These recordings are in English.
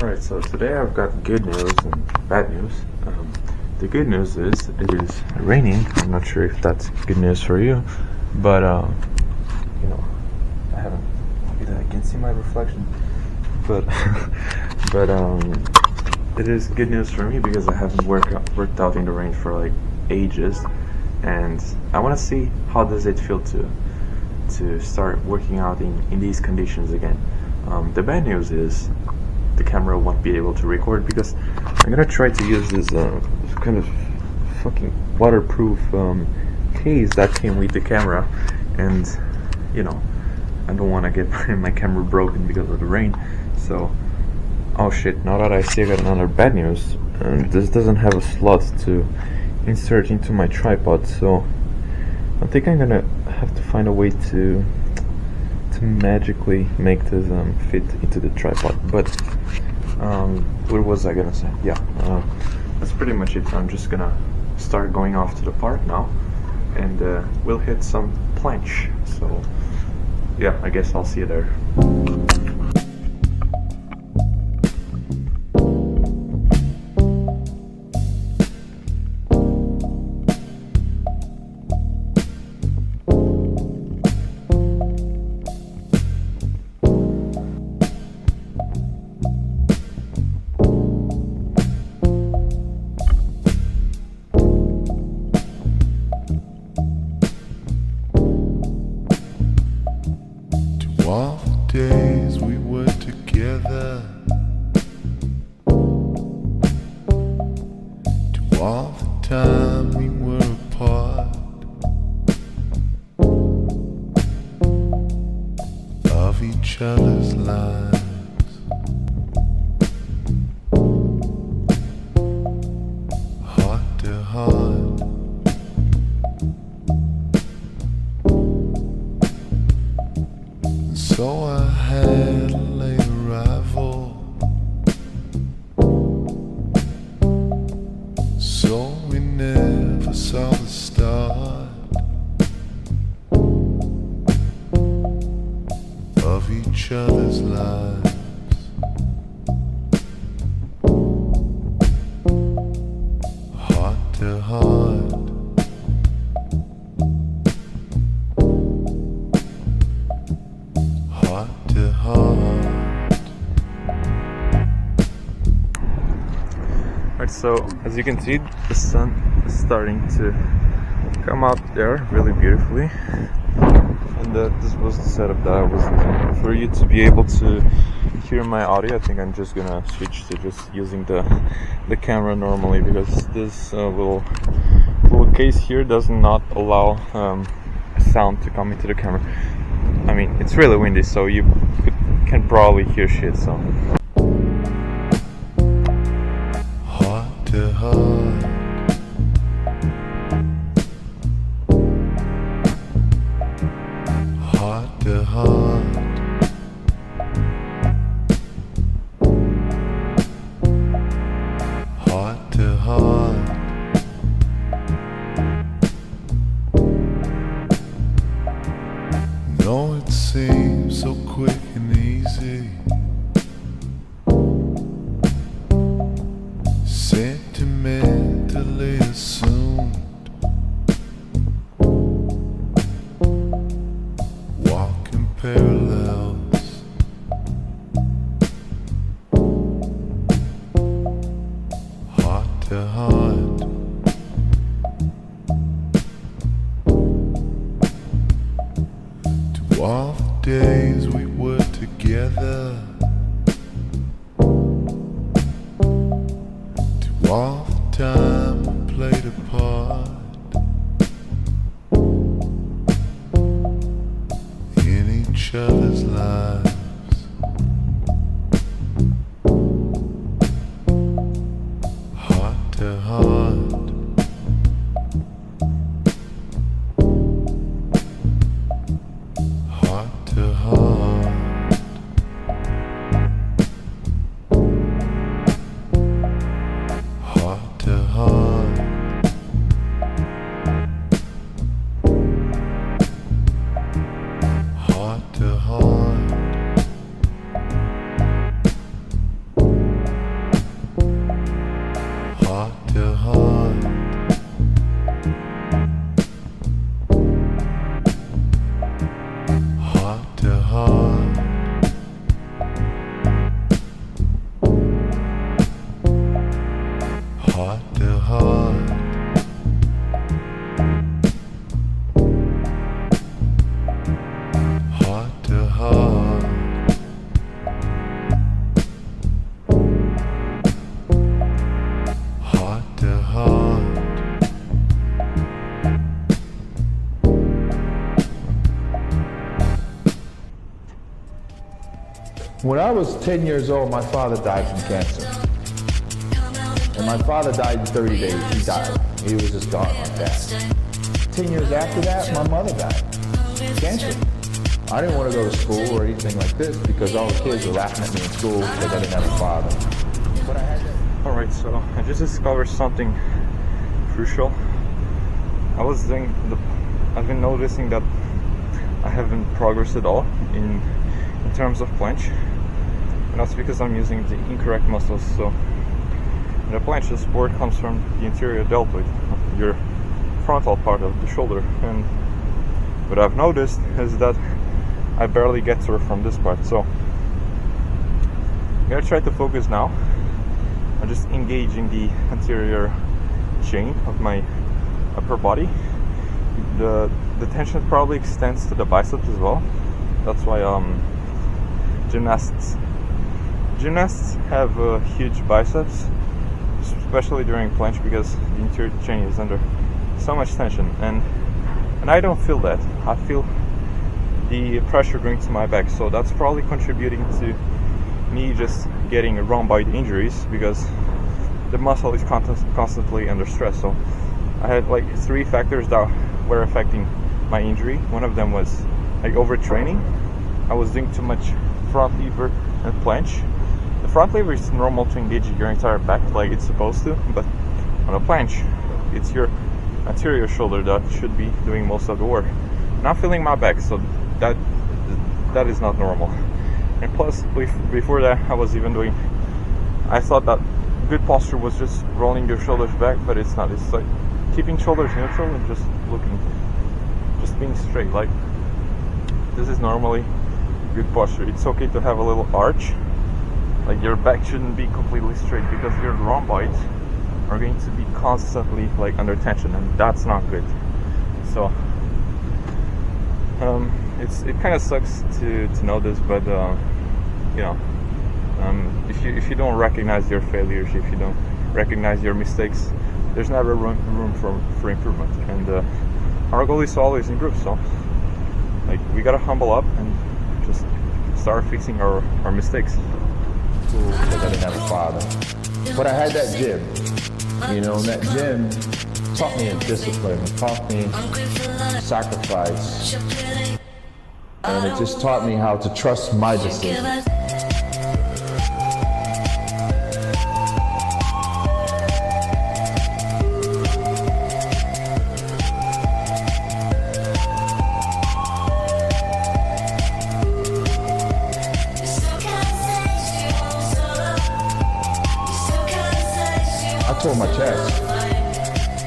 Alright, so today I've got good news and bad news. The good news is it is raining. I'm not sure if that's good news for you, but you know, I haven't. I can see my reflection, but but it is good news for me because I haven't worked out in the rain for like ages, and I want to see how does it feel to start working out in these conditions again. The bad news is the camera won't be able to record because I'm gonna try to use this kind of fucking waterproof case that came with the camera, and you know, I don't want to get my camera broken because of the rain. So, oh shit, now that I see I got another bad news, this doesn't have a slot to insert into my tripod, so I think I'm gonna have to find a way to magically make this fit into the tripod. But what was I gonna say? Yeah, that's pretty much it. I'm just gonna start going off to the park now, and we'll hit some planche. So yeah, I guess I'll see you there. All the days we were together, to all the time we were apart, of each other's lives. Heart to heart, so I had a late arrival, so we never saw the start of each other's lives. Heart to heart, heart to heart. Alright, so as you can see, the sun is starting to come out there really beautifully, and this was the setup that I was doing. For you to be able to hear my audio, I think I'm just gonna switch to just using the camera normally, because this little case here does not allow sound to come into the camera. I mean, it's really windy, so you can probably hear shit, so. Heart to heart, heart to heart, heart to heart. No, it seems so quick and easy. Sentiment When I was 10 years old, my father died from cancer. And my father died in 30 days. He died. He was just gone like that. 10 years after that, my mother died. Cancer. I didn't want to go to school or anything like this because all the kids were laughing at me in school because I didn't have a father. But I had that. Alright, so I just discovered something crucial. I've been noticing that I haven't progressed at all in terms of planche. And that's because I'm using the incorrect muscles. So in the planche, the support comes from the anterior deltoid, your frontal part of the shoulder. And what I've noticed is that I barely get to her from this part. So I'm gonna try to focus now on just engaging the anterior chain of my upper body. The tension probably extends to the biceps as well. That's why gymnasts have huge biceps, especially during planche, because the anterior chain is under so much tension, and I don't feel that. I feel the pressure going to my back, so that's probably contributing to me just getting rhomboid injuries because the muscle is constantly under stress. So I had like 3 factors that were affecting my injury. One of them was like overtraining. I was doing too much front lever and planche. The front lever is normal to engage your entire back like it's supposed to, but on a planche, it's your anterior shoulder that should be doing most of the work. Not feeling my back, so that is not normal. And plus, before that, I thought that good posture was just rolling your shoulders back, but it's not. It's like keeping shoulders neutral and just being straight. Like, this is normally good posture. It's okay to have a little arch. Like, your back shouldn't be completely straight because your rhomboids are going to be constantly like under tension, and that's not good. So it kind of sucks to know this, but if you don't recognize your failures, if you don't recognize your mistakes, there's never room for improvement. And our goal is to always improve. So like, we gotta humble up and just start fixing our mistakes. Because I didn't have a father. But I had that gym. And that gym taught me discipline. It taught me sacrifice. And it just taught me how to trust my decisions. I tore my chest.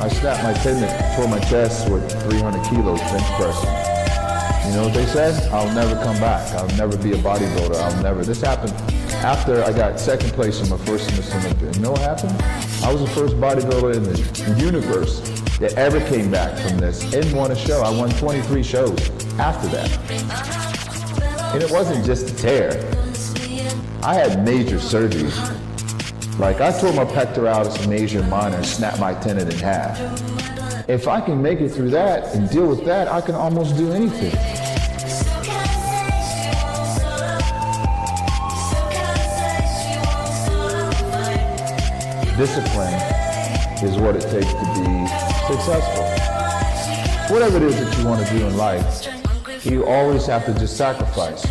I snapped my tendon, tore my chest with 300 kilos bench pressing. You know what they said? I'll never come back. I'll never be a bodybuilder. This happened after I got second place in my first Mr. Olympia. You know what happened? I was the first bodybuilder in the universe that ever came back from this and won a show. I won 23 shows after that. And it wasn't just a tear. I had major surgeries. Like, I tore my pectoralis major and minor and snapped my tendon in half. If I can make it through that and deal with that, I can almost do anything. Discipline is what it takes to be successful. Whatever it is that you want to do in life, you always have to just sacrifice.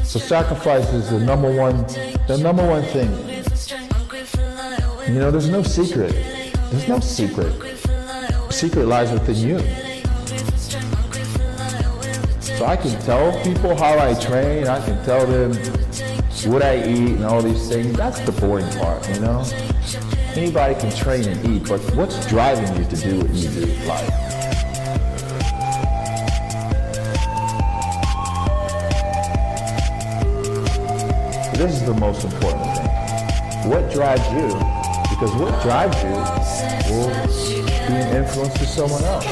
So sacrifice is the number one thing. There's no secret. There's no secret. The secret lies within you. So I can tell people how I train. I can tell them what I eat and all these things. That's the boring part, Anybody can train and eat, but what's driving you to do what you do in life? This is the most important thing. What drives you? Because what drives you will be an influence to someone else.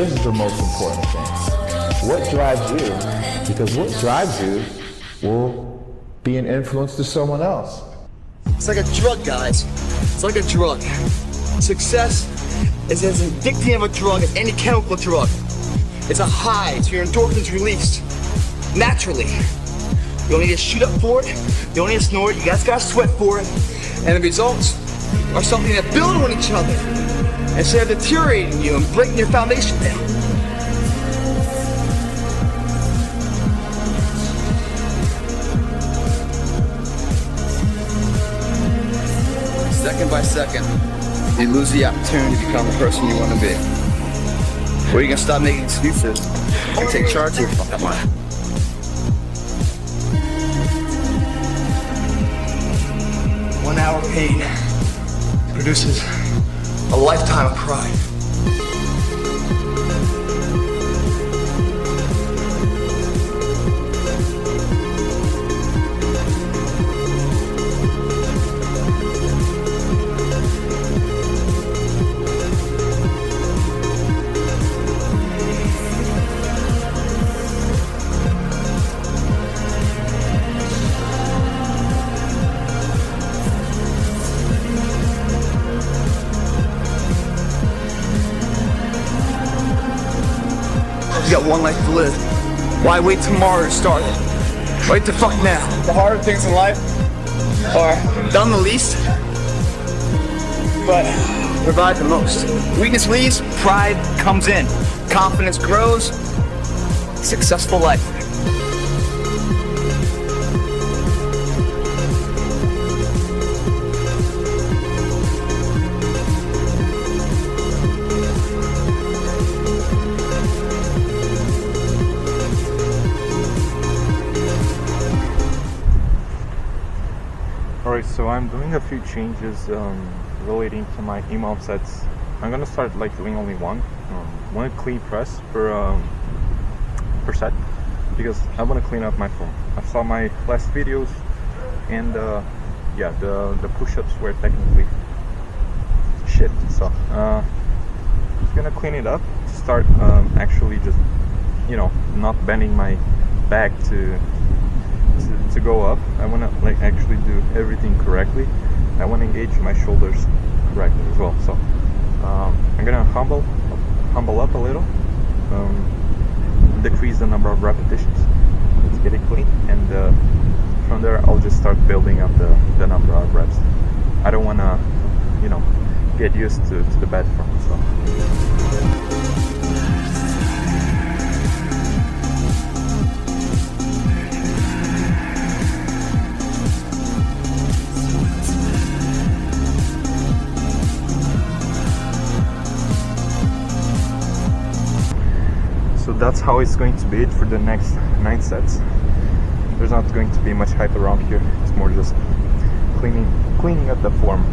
this is the most important thing. What drives you? Because what drives you will be an influence to someone else. It's like a drug, guys. It's like a drug. Success is as addictive of a drug as any chemical drug. It's a high, so your endorphins released naturally. You don't need to shoot up for it. You don't need to snort. You guys gotta sweat for it. And the results are something that build on each other instead of deteriorating you and breaking your foundation down. Second by second, you lose the opportunity to become the person you want to be. Or you can stop making excuses and take charge of your fucking life. One hour pain produces a lifetime of pride. You got one life to live. Why wait tomorrow to start it? Wait the fuck now. The harder things in life are done the least, but provide the most. Weakness leaves, pride comes in. Confidence grows, successful life. Alright, so I'm doing a few changes relating to my email sets. I'm gonna start like doing only one clean press per set, because I want to clean up my form. I saw my last videos, and yeah, the push-ups were technically shit. So just gonna clean it up to start actually just, you know, not bending my back to go up. I want to like actually do everything correctly. I want to engage my shoulders correctly as well. So I'm gonna humble up a little, decrease the number of repetitions. Let's get it clean, and from there I'll just start building up the number of reps. I don't want to, you know, get used to the bad form. So. So that's how it's going to be it for the next 9 sets. There's not going to be much hype around here. It's more just cleaning up the form.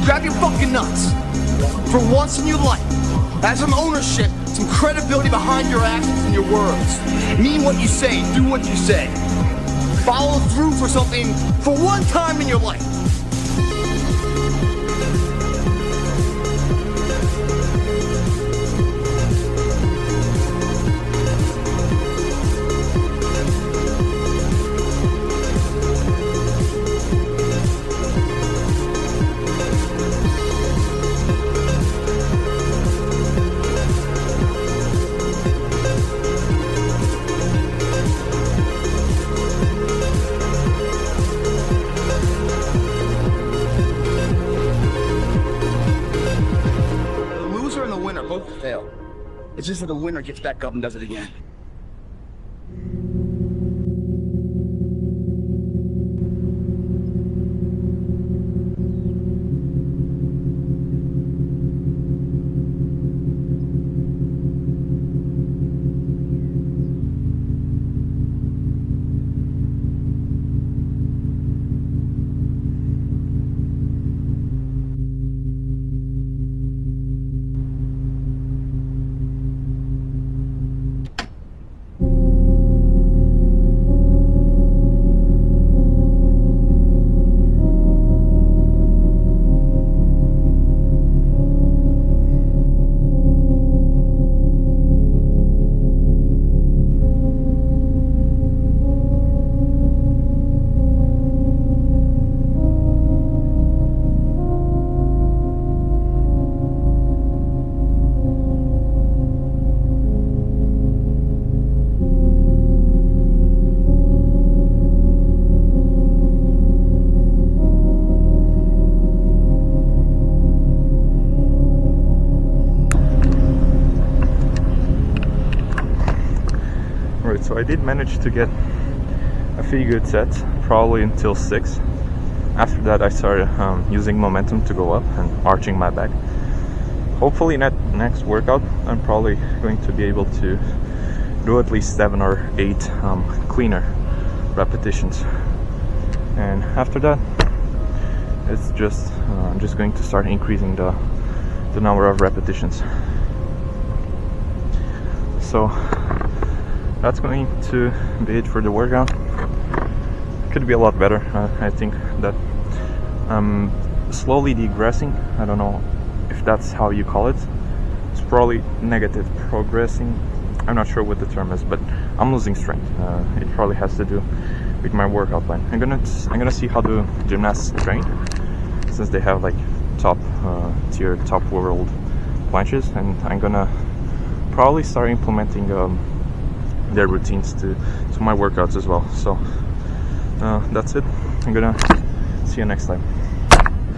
Grab your fucking nuts. For once in your life, have some ownership, some credibility behind your actions and your words. Mean what you say, do what you say. Follow through for something for one time in your life. Both fail. It's just that the winner gets back up and does it again. So I did manage to get a few good sets, probably until 6. After that I started using momentum to go up and arching my back. Hopefully in that next workout I'm probably going to be able to do at least 7 or 8 cleaner repetitions. And after that, it's just I'm just going to start increasing the number of repetitions. So that's going to be it for the workout. Could be a lot better. I think that I'm slowly digressing. I don't know if that's how you call it. It's probably negative progressing. I'm not sure what the term is, but I'm losing strength. It probably has to do with my workout plan. I'm gonna see how the gymnasts train, since they have like top tier, top world planches, and I'm gonna probably start implementing their routines to my workouts as well. So that's it. I'm gonna see you next time.